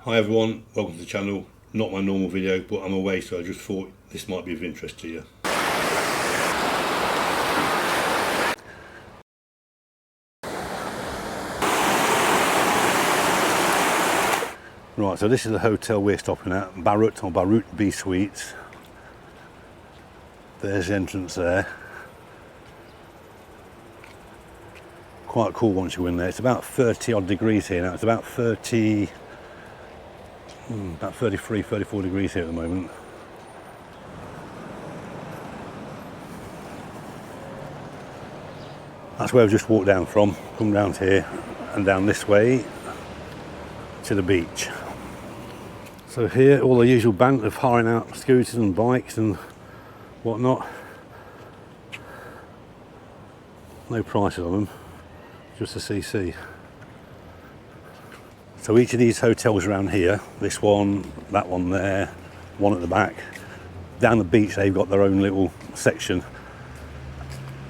Hi everyone, welcome to the channel. Not my normal video, but I'm away, so I just thought this might be of interest to you. Right, so this is the hotel we're stopping at, Barut or Barut B Suites. There's the entrance there. Quite cool once you go in there. It's about 30 odd degrees here now. It's about 33, 34 degrees here at the moment. That's where I've just walked down from. Come down here and down this way to the beach. So here, all the usual bank of hiring out scooters and bikes and whatnot. No prices on them, just a CC. So each of these hotels around here, this one, that one there, one at the back, down the beach they've got their own little section.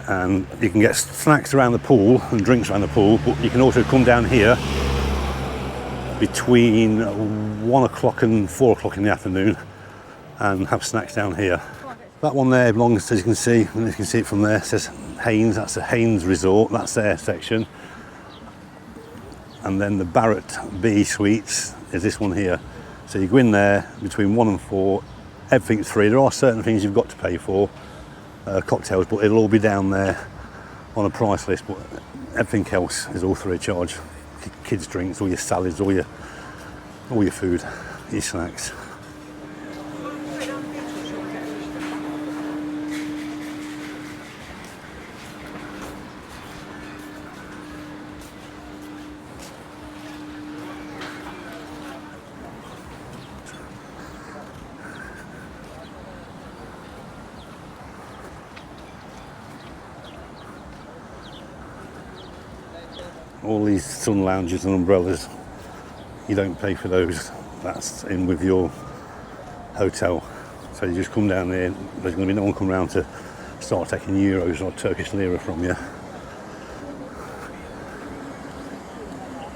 And you can get snacks around the pool and drinks around the pool, but you can also come down here between 1 o'clock and 4 o'clock in the afternoon and have snacks down here. That one there belongs, as you can see, and you can see it from there, it says Haynes, that's the Haynes Resort, that's their section. And then the Barut B Suites is this one here. So you go in there between 1 and 4, everything's free. There are certain things you've got to pay for, cocktails, but it'll all be down there on a price list, but everything else is all free of charge. Kids drinks, all your salads, all your food, your snacks. All these sun lounges and umbrellas, you don't pay for those. That's in with your hotel. So you just come down there, there's going to be no one come around to start taking euros or Turkish lira from you.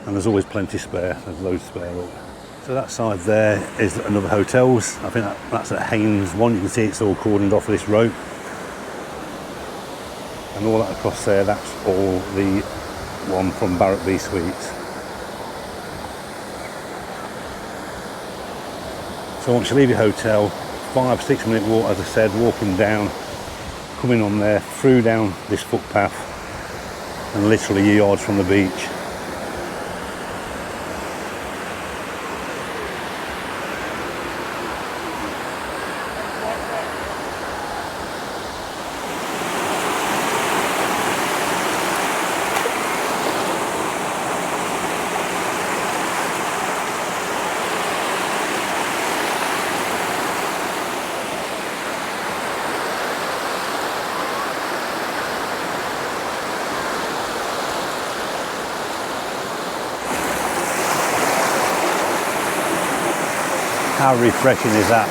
And there's always plenty spare, there's loads spare up. So that side there is another hotels. I think that's at Haynes one. You can see it's all cordoned off with this rope. And all that across there, that's all the one from Barut B Suites. So once you leave your hotel, 5-6 minute walk, as I said, walking down, coming on there, through down this footpath, and literally yards from the beach. How refreshing is that?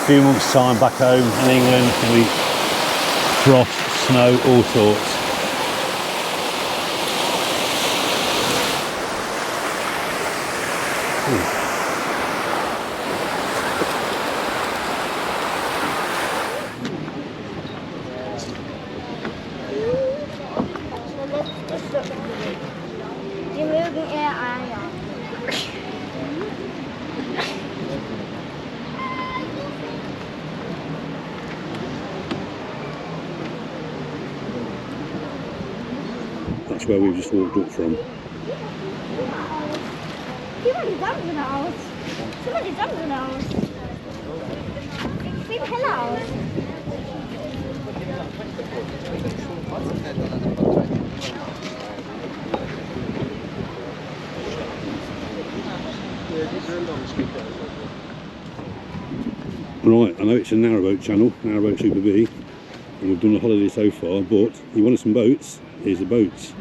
A few months time back home in England, we frost, snow, all sorts. That's where we've just walked up from. Right, I know it's a narrowboat channel, Narrowboat Super B, and we've done a holiday so far, but you wanted some boats? Here's the boats.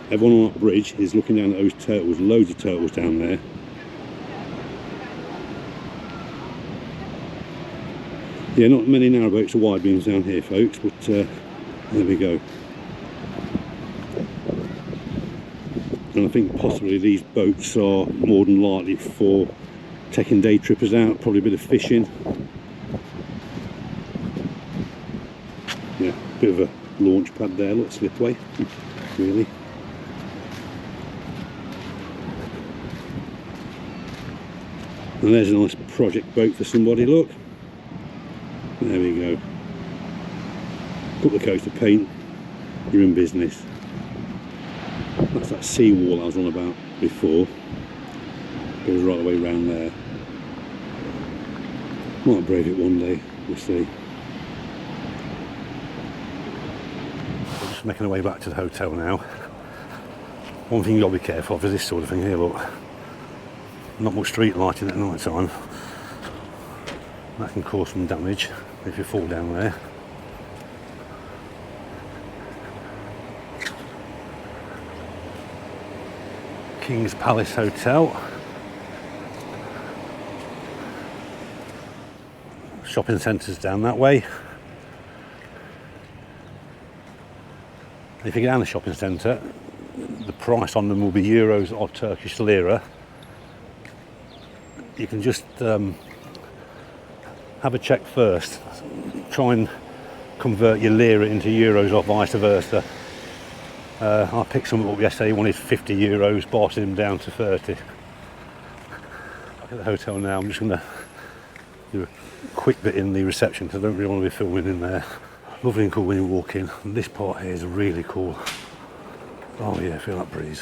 Everyone on that bridge is looking down at those turtles, loads of turtles down there. Yeah, not many narrowboats or wide beams down here, folks, but there we go. And I think possibly these boats are more than likely for taking day trippers out, probably a bit of fishing. Yeah, bit of a launch pad there, look, slipway, really. And there's a nice project boat for somebody, look. There we go. Couple of coats of paint, you're in business. That's that seawall I was on about before. Goes right away round there. Might brave it one day, we'll see. Just making our way back to the hotel now. One thing you've got to be careful of is this sort of thing here, look. Not much street lighting at night time. That can cause some damage if you fall down there. King's Palace Hotel. Shopping centres down that way. If you go down the shopping centre, the price on them will be euros or Turkish lira. You can just have a check first. Try and convert your lira into euros or vice versa. I picked some up yesterday, wanted 50 euros, bartered him down to 30. Back at the hotel now, I'm just going to do a quick bit in the reception because I don't really want to be filming in there. Lovely and cool when you walk in, and this part here is really cool. Oh yeah, feel that breeze.